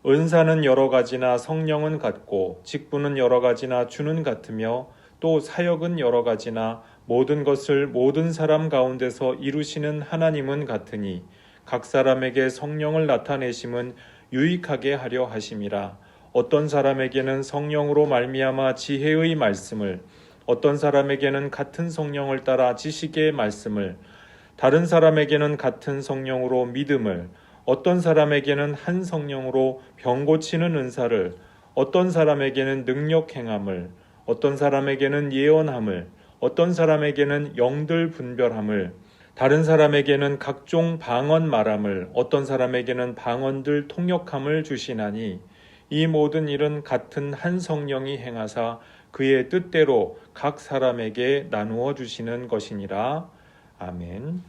은사는 여러 가지나 성령은 같고 직분은 여러 가지나 주는 같으며 또 사역은 여러 가지나 모든 것을 모든 사람 가운데서 이루시는 하나님은 같으니 각 사람에게 성령을 나타내심은 유익하게 하려 하심이라. 어떤 사람에게는 성령으로 말미암아 지혜의 말씀을, 어떤 사람에게는 같은 성령을 따라 지식의 말씀을, 다른 사람에게는 같은 성령으로 믿음을, 어떤 사람에게는 한 성령으로 병 고치는 은사를, 어떤 사람에게는 능력 행함을, 어떤 사람에게는 예언함을, 어떤 사람에게는 영들 분별함을, 다른 사람에게는 각종 방언 말함을, 어떤 사람에게는 방언들 통역함을 주시나니 이 모든 일은 같은 한 성령이 행하사 그의 뜻대로 각 사람에게 나누어 주시는 것이니라. 아멘.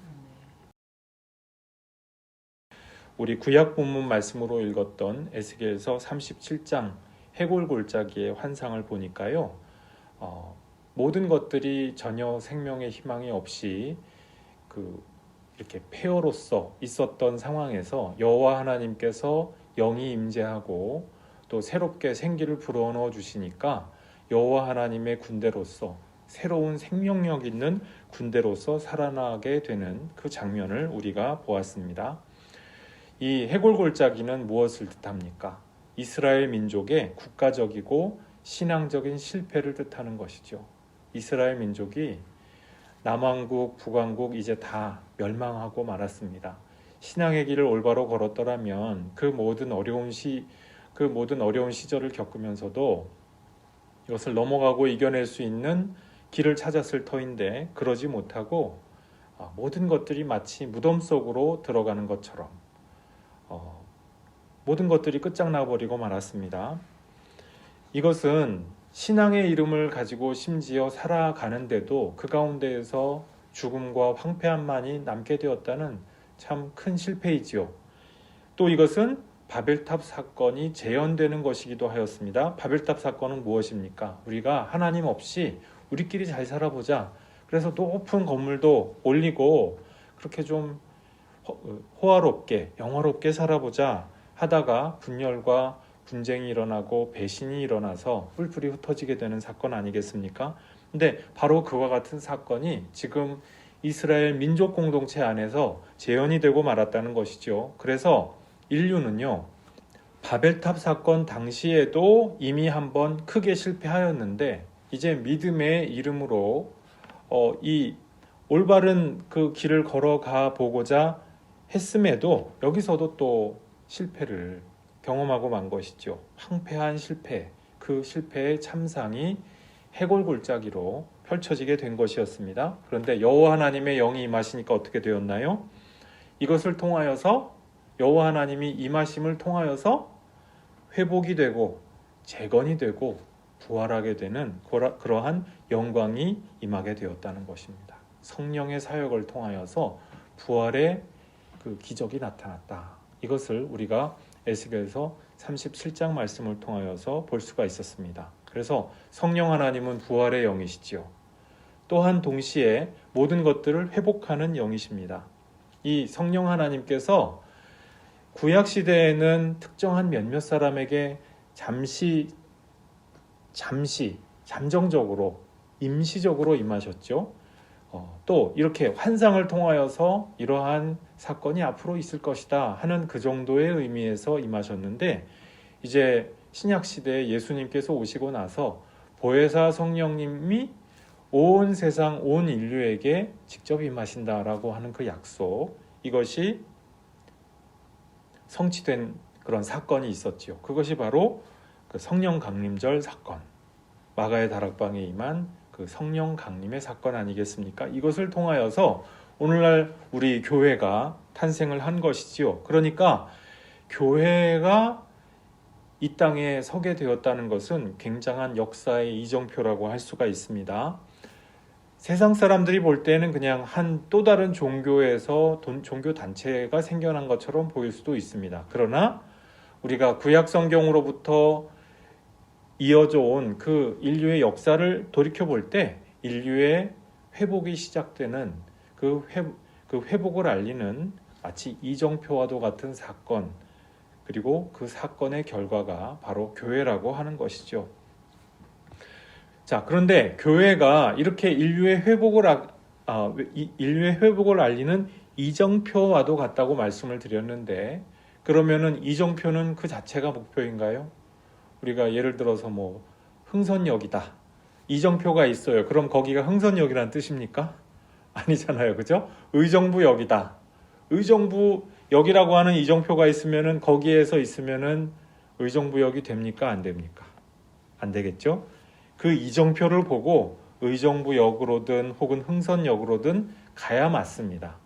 우리 구약 본문 말씀으로 읽었던 에스겔서 37장 해골골짜기의 환상을 보니까요. 모든 것들이 전혀 생명의 희망이 없이 이렇게 폐허로서 있었던 상황에서 여호와 하나님께서 영이 임재하고 또 새롭게 생기를 불어넣어 주시니까 여호와 하나님의 군대로서 새로운 생명력 있는 군대로서 살아나게 되는 그 장면을 우리가 보았습니다. 이 해골골짜기는 무엇을 뜻합니까? 이스라엘 민족의 국가적이고 신앙적인 실패를 뜻하는 것이죠. 이스라엘 민족이 남왕국, 북왕국 이제 다 멸망하고 말았습니다. 신앙의 길을 올바로 걸었더라면 그 모든 어려운 시절을 겪으면서도 이것을 넘어가고 이겨낼 수 있는 길을 찾았을 터인데 그러지 못하고 모든 것들이 마치 무덤 속으로 들어가는 것처럼 모든 것들이 끝장나버리고 말았습니다. 이것은 신앙의 이름을 가지고 심지어 살아가는데도 그 가운데에서 죽음과 황폐함만이 남게 되었다는 참 큰 실패이지요. 또 이것은 바벨탑 사건이 재현되는 것이기도 하였습니다. 바벨탑 사건은 무엇입니까? 우리가 하나님 없이 우리끼리 잘 살아보자. 그래서 높은 건물도 올리고 그렇게 좀 호화롭게 영화롭게 살아보자 하다가 분열과 분쟁이 일어나고 배신이 일어나서 뿔뿔이 흩어지게 되는 사건 아니겠습니까? 근데 바로 그와 같은 사건이 지금 이스라엘 민족 공동체 안에서 재현이 되고 말았다는 것이죠. 그래서 인류는요, 바벨탑 사건 당시에도 이미 한번 크게 실패하였는데 이제 믿음의 이름으로 이 올바른 그 길을 걸어가 보고자 했음에도 여기서도 또 실패를 경험하고 만 것이죠. 황폐한 실패, 그 실패의 참상이 해골골짜기로 펼쳐지게 된 것이었습니다. 그런데 여호와 하나님의 영이 임하시니까 어떻게 되었나요? 이것을 통하여서 여호와 하나님이 임하심을 통하여서 회복이 되고 재건이 되고 부활하게 되는 그러한 영광이 임하게 되었다는 것입니다. 성령의 사역을 통하여서 부활의 그 기적이 나타났다. 이것을 우리가 에스겔서 37장 말씀을 통하여서 볼 수가 있었습니다. 그래서 성령 하나님은 부활의 영이시지요. 또한 동시에 모든 것들을 회복하는 영이십니다. 이 성령 하나님께서 구약 시대에는 특정한 몇몇 사람에게 잠정적으로 임시적으로 임하셨죠. 또 이렇게 환상을 통하여서 이러한 사건이 앞으로 있을 것이다 하는 그 정도의 의미에서 임하셨는데 이제 신약 시대에 예수님께서 오시고 나서 보혜사 성령님이 온 세상 온 인류에게 직접 임하신다라고 하는 그 약속, 이것이 성취된 그런 사건이 있었지요. 그것이 바로 그 성령 강림절 사건, 마가의 다락방에 임한 그 성령 강림의 사건 아니겠습니까? 이것을 통하여서 오늘날 우리 교회가 탄생을 한 것이지요. 그러니까 교회가 이 땅에 서게 되었다는 것은 굉장한 역사의 이정표라고 할 수가 있습니다. 세상 사람들이 볼 때는 그냥 한 또 다른 종교에서 종교 단체가 생겨난 것처럼 보일 수도 있습니다. 그러나 우리가 구약 성경으로부터 이어져 온 그 인류의 역사를 돌이켜 볼 때 인류의 회복이 시작되는 그 회복을 알리는 마치 이정표와도 같은 사건, 그리고 그 사건의 결과가 바로 교회라고 하는 것이죠. 자, 그런데 교회가 이렇게 인류의 회복을 알리는 이정표와도 같다고 말씀을 드렸는데, 그러면은 이정표는 그 자체가 목표인가요? 우리가 예를 들어서 흥선역이다. 이정표가 있어요. 그럼 거기가 흥선역이라는 뜻입니까? 아니잖아요. 그죠? 의정부역이다. 의정부역이라고 하는 이정표가 있으면은 거기에서 있으면은 의정부역이 됩니까? 안 됩니까? 안 되겠죠? 그 이정표를 보고 의정부역으로든 혹은 흥선역으로든 가야 맞습니다.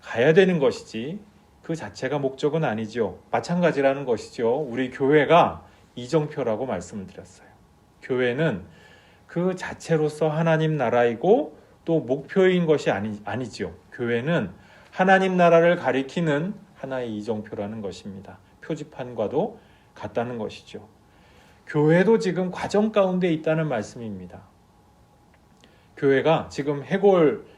가야 되는 것이지 그 자체가 목적은 아니죠. 마찬가지라는 것이죠. 우리 교회가 이정표라고 말씀을 드렸어요. 교회는 그 자체로서 하나님 나라이고 또 목표인 것이 아니죠. 교회는 하나님 나라를 가리키는 하나의 이정표라는 것입니다. 표지판과도 같다는 것이죠. 교회도 지금 과정 가운데 있다는 말씀입니다. 교회가 지금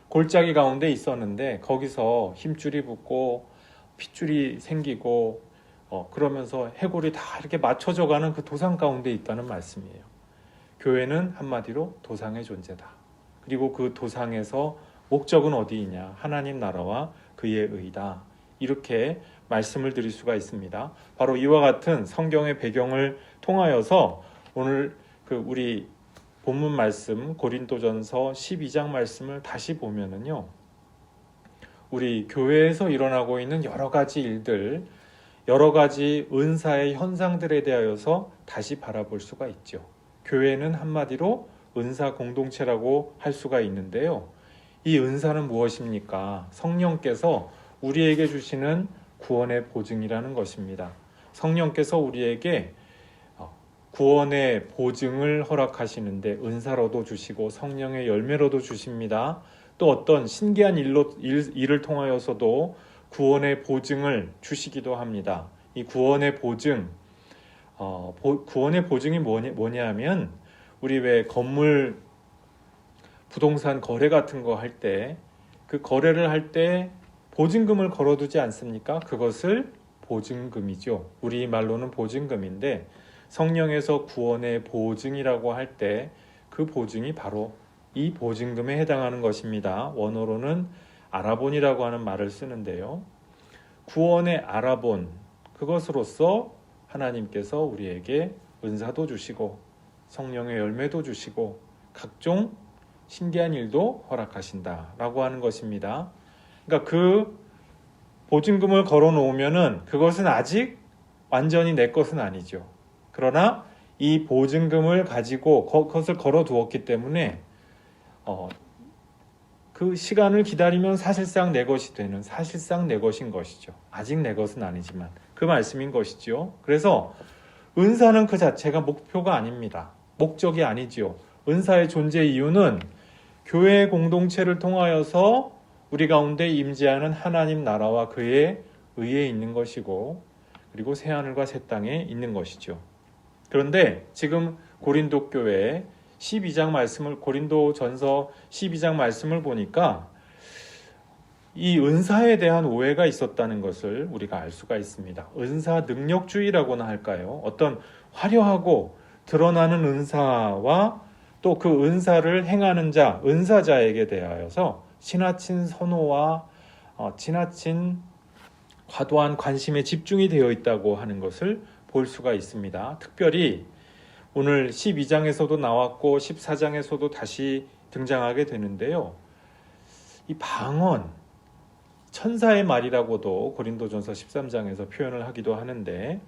골짜기 가운데 있었는데 거기서 힘줄이 붙고 핏줄이 생기고 그러면서 해골이 다 이렇게 맞춰져 가는 그 도상 가운데 있다는 말씀이에요. 교회는 한마디로 도상의 존재다. 그리고 그 도상에서 목적은 어디이냐? 하나님 나라와 그의 의다. 이렇게 말씀을 드릴 수가 있습니다. 바로 이와 같은 성경의 배경을 통하여서 오늘 우리 본문 말씀 고린도전서 12장 말씀을 다시 보면은요. 우리 교회에서 일어나고 있는 여러 가지 일들, 여러 가지 은사의 현상들에 대하여서 다시 바라볼 수가 있죠. 교회는 한마디로 은사 공동체라고 할 수가 있는데요. 이 은사는 무엇입니까? 성령께서 우리에게 주시는 구원의 보증이라는 것입니다. 성령께서 우리에게 구원의 보증을 허락하시는데 은사로도 주시고 성령의 열매로도 주십니다. 또 어떤 신기한 일을 통하여서도 구원의 보증을 주시기도 합니다. 이 구원의 보증, 구원의 보증이 뭐냐 하면 우리 왜 건물, 부동산 거래 같은 거 할 때 그 거래를 할 때 보증금을 걸어두지 않습니까? 그것을 보증금이죠. 우리 말로는 보증금인데 성령에서 구원의 보증이라고 할 때 그 보증이 바로 이 보증금에 해당하는 것입니다. 원어로는 아라본이라고 하는 말을 쓰는데요. 구원의 아라본, 그것으로서 하나님께서 우리에게 은사도 주시고 성령의 열매도 주시고 각종 신기한 일도 허락하신다라고 하는 것입니다. 그러니까 그 보증금을 걸어 놓으면은 그것은 아직 완전히 내 것은 아니죠. 그러나 이 보증금을 가지고 그것을 걸어 두었기 때문에 그 시간을 기다리면 사실상 내 것이 되는, 사실상 내 것인 것이죠. 아직 내 것은 아니지만 그 말씀인 것이죠. 그래서 은사는 그 자체가 목표가 아닙니다. 목적이 아니지요. 은사의 존재 이유는 교회 공동체를 통하여서 우리 가운데 임재하는 하나님 나라와 그의 의에 있는 것이고 그리고 새하늘과 새 땅에 있는 것이죠. 그런데 지금 고린도 교회 12장 말씀을 고린도전서 12장 말씀을 보니까 이 은사에 대한 오해가 있었다는 것을 우리가 알 수가 있습니다. 은사 능력주의라고나 할까요? 어떤 화려하고 드러나는 은사와 또 그 은사를 행하는 자, 은사자에게 대하여서 지나친 선호와 지나친 과도한 관심에 집중이 되어 있다고 하는 것을 볼 수가 있습니다. 특별히 오늘 12장에서도 나왔고 14장에서도 다시 등장하게 되는데요. 이 방언, 천사의 말이라고도 고린도전서 13장에서 표현을 하기도 하는데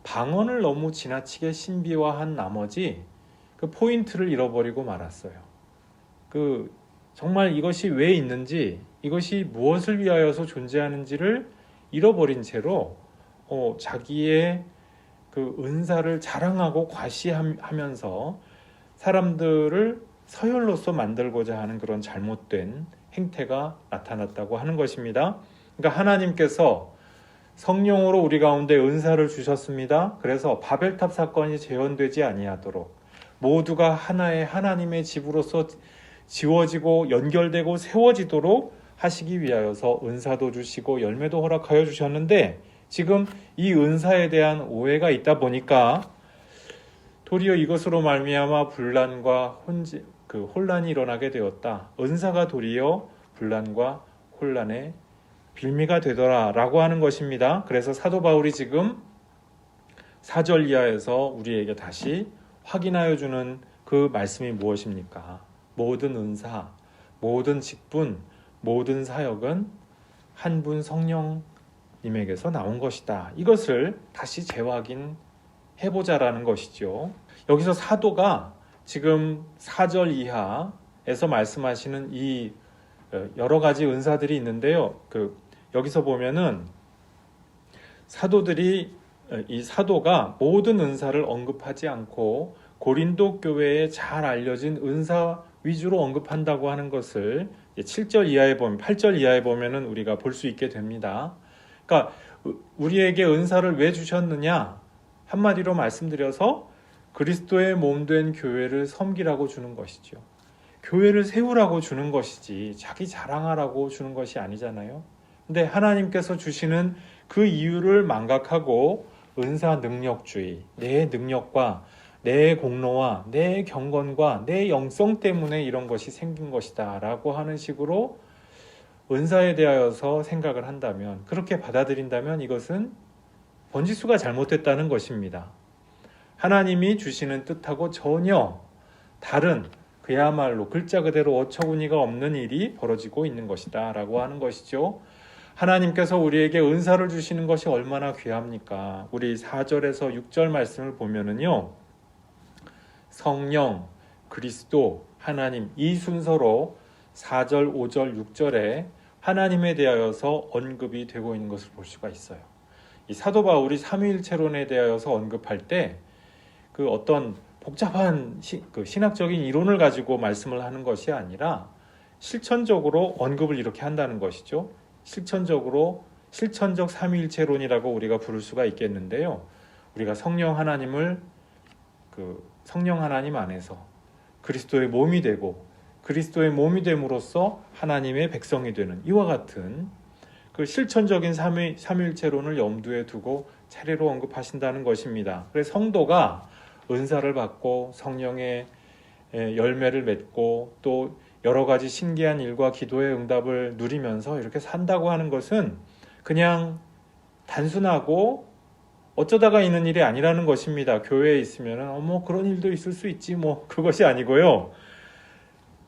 방언을 너무 지나치게 신비화한 나머지 그 포인트를 잃어버리고 말았어요. 정말 이것이 왜 있는지, 이것이 무엇을 위하여서 존재하는지를 잃어버린 채로 자기의 그 은사를 자랑하고 과시하면서 사람들을 서열로서 만들고자 하는 그런 잘못된 행태가 나타났다고 하는 것입니다. 그러니까 하나님께서 성령으로 우리 가운데 은사를 주셨습니다. 그래서 바벨탑 사건이 재현되지 아니하도록 모두가 하나의 하나님의 집으로서 지워지고 연결되고 세워지도록 하시기 위하여서 은사도 주시고 열매도 허락하여 주셨는데 지금 이 은사에 대한 오해가 있다 보니까 도리어 이것으로 말미암아 분란과 혼란이 일어나게 되었다. 은사가 도리어 분란과 혼란의 빌미가 되더라라고 하는 것입니다. 그래서 사도 바울이 지금 4절 이하에서 우리에게 다시 확인하여 주는 그 말씀이 무엇입니까? 모든 은사, 모든 직분, 모든 사역은 한 분 성령님에게서 나온 것이다. 이것을 다시 재확인해보자라는 것이죠. 여기서 사도가 지금 4절 이하에서 말씀하시는 이 여러 가지 은사들이 있는데요. 여기서 보면은 이 사도가 모든 은사를 언급하지 않고 고린도 교회에 잘 알려진 은사 위주로 언급한다고 하는 것을 7절 이하에 보면 8절 이하에 보면은 우리가 볼 수 있게 됩니다. 그러니까 우리에게 은사를 왜 주셨느냐? 한마디로 말씀드려서 그리스도의 몸된 교회를 섬기라고 주는 것이죠. 교회를 세우라고 주는 것이지 자기 자랑하라고 주는 것이 아니잖아요. 근데 하나님께서 주시는 그 이유를 망각하고 은사 능력주의, 내 능력과 내 공로와 내 경건과 내 영성 때문에 이런 것이 생긴 것이다 라고 하는 식으로 은사에 대하여서 생각을 한다면, 그렇게 받아들인다면 이것은 번지수가 잘못됐다는 것입니다. 하나님이 주시는 뜻하고 전혀 다른, 그야말로 글자 그대로 어처구니가 없는 일이 벌어지고 있는 것이다 라고 하는 것이죠. 하나님께서 우리에게 은사를 주시는 것이 얼마나 귀합니까? 우리 4절에서 6절 말씀을 보면은요, 성령, 그리스도, 하나님, 이 순서로 4절, 5절, 6절에 하나님에 대하여서 언급이 되고 있는 것을 볼 수가 있어요. 이 사도 바울이 삼위일체론에 대하여서 언급할 때 그 어떤 복잡한 신학적인 이론을 가지고 말씀을 하는 것이 아니라 실천적으로 언급을 이렇게 한다는 것이죠. 실천적 삼위일체론이라고 우리가 부를 수가 있겠는데요. 우리가 성령 하나님 안에서 그리스도의 몸이 되고 그리스도의 몸이 됨으로써 하나님의 백성이 되는 이와 같은 그 실천적인 삼위일체론을 염두에 두고 차례로 언급하신다는 것입니다. 그래서 성도가 은사를 받고 성령의 열매를 맺고 또 여러 가지 신기한 일과 기도의 응답을 누리면서 이렇게 산다고 하는 것은 그냥 단순하고 어쩌다가 있는 일이 아니라는 것입니다. 교회에 있으면 그런 일도 있을 수 있지 그것이 아니고요.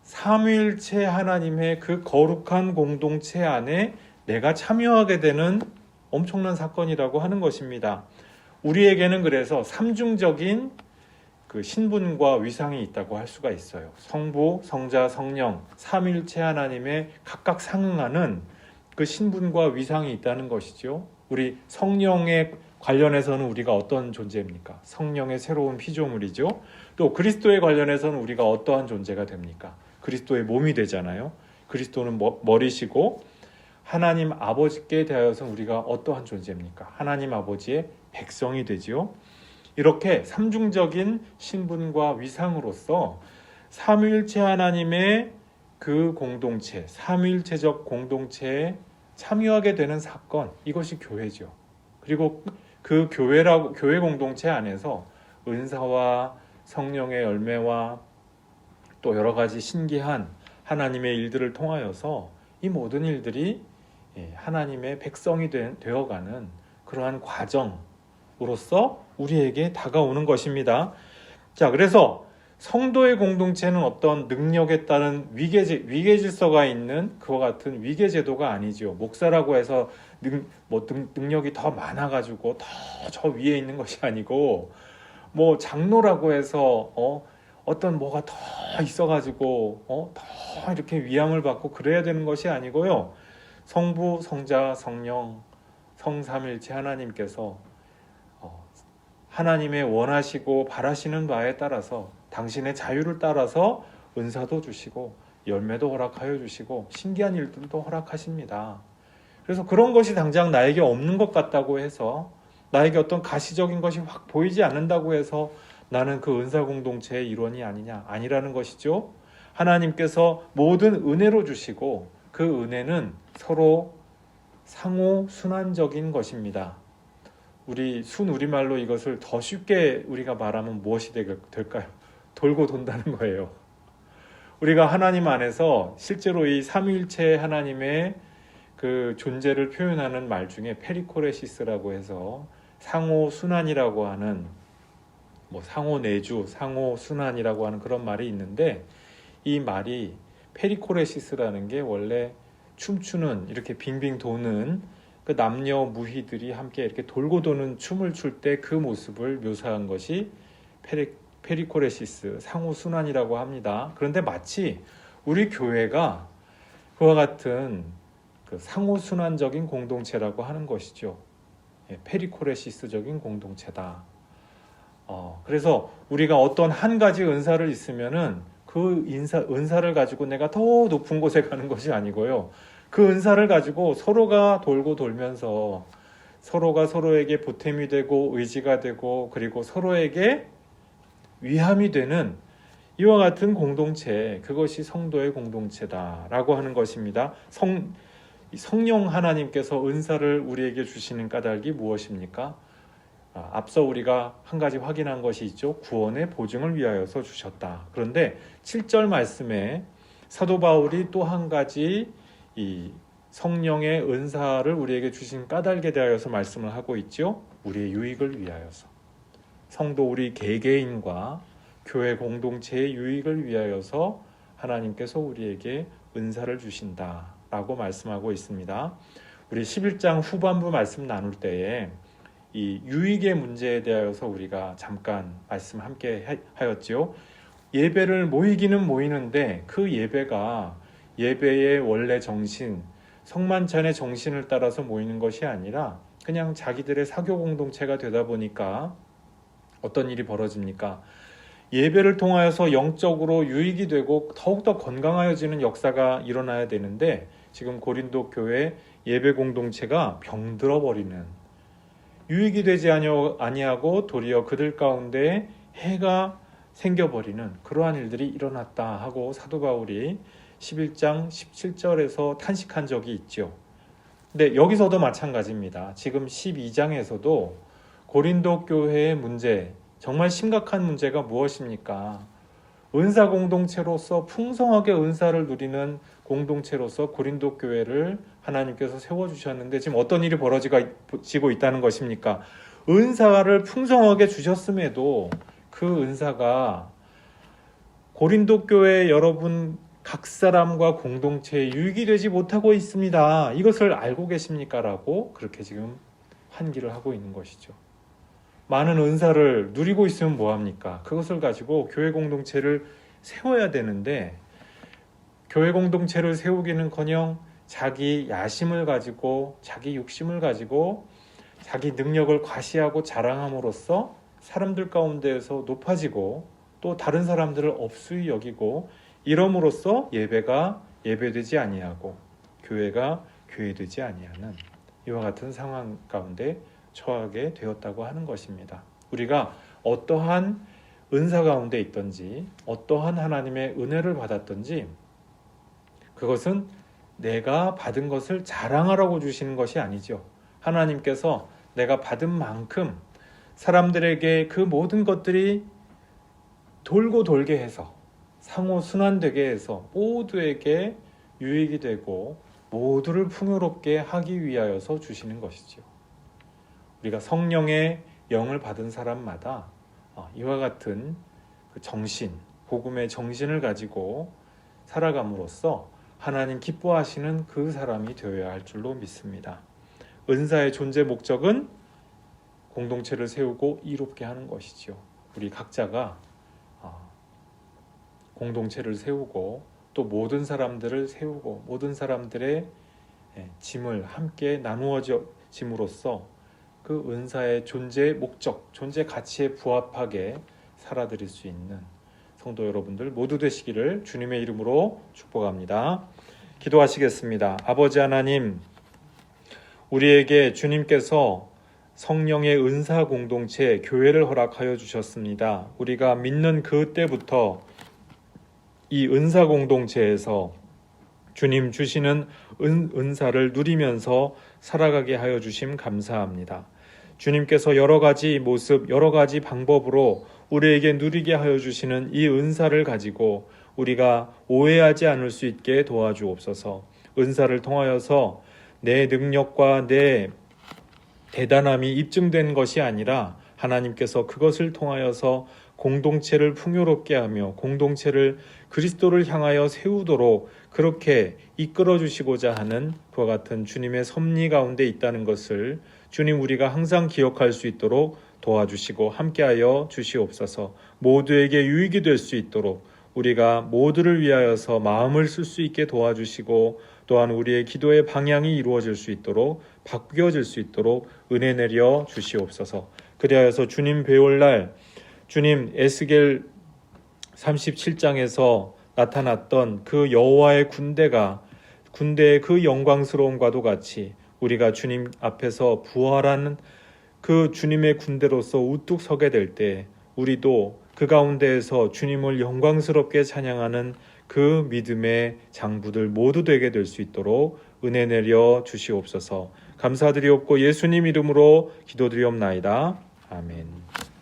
삼위일체 하나님의 그 거룩한 공동체 안에 내가 참여하게 되는 엄청난 사건이라고 하는 것입니다. 우리에게는 그래서 삼중적인 그 신분과 위상이 있다고 할 수가 있어요. 성부, 성자, 성령, 삼위일체 하나님의 각각 상응하는 그 신분과 위상이 있다는 것이죠. 우리 성령에 관련해서는 우리가 어떤 존재입니까? 성령의 새로운 피조물이죠. 또 그리스도에 관련해서는 우리가 어떠한 존재가 됩니까? 그리스도의 몸이 되잖아요. 그리스도는 머리시고 하나님 아버지께 대하여서 우리가 어떠한 존재입니까? 하나님 아버지의 백성이 되지요. 이렇게 삼중적인 신분과 위상으로서 삼위일체 하나님의 그 공동체, 삼위일체적 공동체에 참여하게 되는 사건, 이것이 교회죠. 그리고 그 교회 공동체 안에서 은사와 성령의 열매와 또 여러 가지 신기한 하나님의 일들을 통하여서 이 모든 일들이 하나님의 백성이 되어가는 그러한 과정으로서 우리에게 다가오는 것입니다. 자, 그래서 성도의 공동체는 어떤 능력에 따른 위계 질서가 있는 그와 같은 위계 제도가 아니죠. 목사라고 해서 능력이 더 많아가지고 더 저 위에 있는 것이 아니고, 장로라고 해서 어떤 뭐가 더 있어가지고 더 이렇게 위함을 받고 그래야 되는 것이 아니고요. 성부, 성자, 성령, 성삼일체 하나님께서 하나님의 원하시고 바라시는 바에 따라서 당신의 자유를 따라서 은사도 주시고 열매도 허락하여 주시고 신기한 일들도 허락하십니다. 그래서 그런 것이 당장 나에게 없는 것 같다고 해서, 나에게 어떤 가시적인 것이 확 보이지 않는다고 해서 나는 그 은사 공동체의 일원이 아니라는 것이죠. 하나님께서 모든 은혜로 주시고 그 은혜는 서로 상호 순환적인 것입니다. 우리 순우리말로 이것을 더 쉽게 우리가 말하면 무엇이 될까요? 돌고 돈다는 거예요. 우리가 하나님 안에서 실제로 이 삼위일체 하나님의 그 존재를 표현하는 말 중에 페리코레시스라고 해서 상호 순환이라고 하는, 뭐 상호 내주, 상호 순환이라고 하는 그런 말이 있는데, 이 말이 페리코레시스라는 게 원래 춤추는, 이렇게 빙빙 도는 그 남녀 무희들이 함께 이렇게 돌고 도는 춤을 출 때 그 모습을 묘사한 것이 페리코레시스, 상호 순환이라고 합니다. 그런데 마치 우리 교회가 그와 같은 그 상호 순환적인 공동체라고 하는 것이죠. 페리코레시스적인 공동체다. 그래서 우리가 어떤 한 가지 은사를 있으면은 그 은사를 가지고 내가 더 높은 곳에 가는 것이 아니고요. 그 은사를 가지고 서로가 돌고 돌면서 서로가 서로에게 보탬이 되고 의지가 되고, 그리고 서로에게 위함이 되는 이와 같은 공동체, 그것이 성도의 공동체다라고 하는 것입니다. 성령 하나님께서 은사를 우리에게 주시는 까닭이 무엇입니까? 앞서 우리가 한 가지 확인한 것이 있죠. 구원의 보증을 위하여서 주셨다. 그런데 7절 말씀에 사도 바울이 또 한 가지 이 성령의 은사를 우리에게 주신 까닭에 대하여서 말씀을 하고 있죠. 우리의 유익을 위하여서. 성도 우리 개개인과 교회 공동체의 유익을 위하여서 하나님께서 우리에게 은사를 주신다라고 말씀하고 있습니다. 우리 11장 후반부 말씀 나눌 때에 이 유익의 문제에 대하여서 우리가 잠깐 말씀 함께 하였지요. 예배를 모이기는 모이는데 그 예배가 예배의 원래 정신, 성만찬의 정신을 따라서 모이는 것이 아니라 그냥 자기들의 사교 공동체가 되다 보니까 어떤 일이 벌어집니까? 예배를 통하여서 영적으로 유익이 되고 더욱더 건강하여지는 역사가 일어나야 되는데, 지금 고린도 교회 예배 공동체가 병들어 버리는, 유익이 되지 아니하고 도리어 그들 가운데 해가 생겨버리는 그러한 일들이 일어났다 하고 사도 바울이 11장 17절에서 탄식한 적이 있죠. 근데 여기서도 마찬가지입니다. 지금 12장에서도 고린도 교회의 문제, 정말 심각한 문제가 무엇입니까? 은사 공동체로서 풍성하게 은사를 누리는 공동체로서 고린도 교회를 하나님께서 세워주셨는데 지금 어떤 일이 벌어지고 있다는 것입니까? 은사를 풍성하게 주셨음에도 그 은사가 고린도 교회 여러분 각 사람과 공동체에 유익이 되지 못하고 있습니다. 이것을 알고 계십니까? 라고 그렇게 지금 환기를 하고 있는 것이죠. 많은 은사를 누리고 있으면 뭐합니까? 그것을 가지고 교회 공동체를 세워야 되는데, 교회 공동체를 세우기는커녕 자기 야심을 가지고, 자기 욕심을 가지고, 자기 능력을 과시하고 자랑함으로써 사람들 가운데에서 높아지고 또 다른 사람들을 업수히 여기고, 이럼으로써 예배가 예배되지 아니하고 교회가 교회되지 아니하는 이와 같은 상황 가운데 처하게 되었다고 하는 것입니다. 우리가 어떠한 은사 가운데 있든지 어떠한 하나님의 은혜를 받았든지 그것은 내가 받은 것을 자랑하라고 주시는 것이 아니죠. 하나님께서 내가 받은 만큼 사람들에게 그 모든 것들이 돌고 돌게 해서 상호 순환되게 해서 모두에게 유익이 되고 모두를 풍요롭게 하기 위하여서 주시는 것이죠. 우리가 성령의 영을 받은 사람마다 이와 같은 그 정신, 복음의 정신을 가지고 살아감으로써 하나님 기뻐하시는 그 사람이 되어야 할 줄로 믿습니다. 은사의 존재 목적은 공동체를 세우고 이롭게 하는 것이죠. 우리 각자가 공동체를 세우고 또 모든 사람들을 세우고 모든 사람들의 짐을 함께 나누어짐으로써 그 은사의 존재 목적, 존재 가치에 부합하게 살아드릴 수 있는 성도 여러분들 모두 되시기를 주님의 이름으로 축복합니다. 기도하시겠습니다. 아버지 하나님, 우리에게 주님께서 성령의 은사 공동체 교회를 허락하여 주셨습니다. 우리가 믿는 그때부터 이 은사 공동체에서 주님 주시는 은사를 누리면서 살아가게 하여 주심 감사합니다. 주님께서 여러 가지 모습, 여러 가지 방법으로 우리에게 누리게 하여 주시는 이 은사를 가지고 우리가 오해하지 않을 수 있게 도와주옵소서. 은사를 통하여서 내 능력과 내 대단함이 입증된 것이 아니라 하나님께서 그것을 통하여서 공동체를 풍요롭게 하며 공동체를 그리스도를 향하여 세우도록 그렇게 이끌어 주시고자 하는 그와 같은 주님의 섭리 가운데 있다는 것을 주님 우리가 항상 기억할 수 있도록 도와주시고 함께하여 주시옵소서. 모두에게 유익이 될 수 있도록 우리가 모두를 위하여서 마음을 쓸 수 있게 도와주시고 또한 우리의 기도의 방향이 이루어질 수 있도록 바뀌어질 수 있도록 은혜 내려 주시옵소서. 그리하여서 주님 배울 날 주님 에스겔 37장에서 나타났던 그 여호와의 군대의 그 영광스러움과도 같이 우리가 주님 앞에서 부활하는 그 주님의 군대로서 우뚝 서게 될 때 우리도 그 가운데에서 주님을 영광스럽게 찬양하는 그 믿음의 장부들 모두 되게 될 수 있도록 은혜 내려 주시옵소서. 감사드리옵고 예수님 이름으로 기도드리옵나이다. 아멘.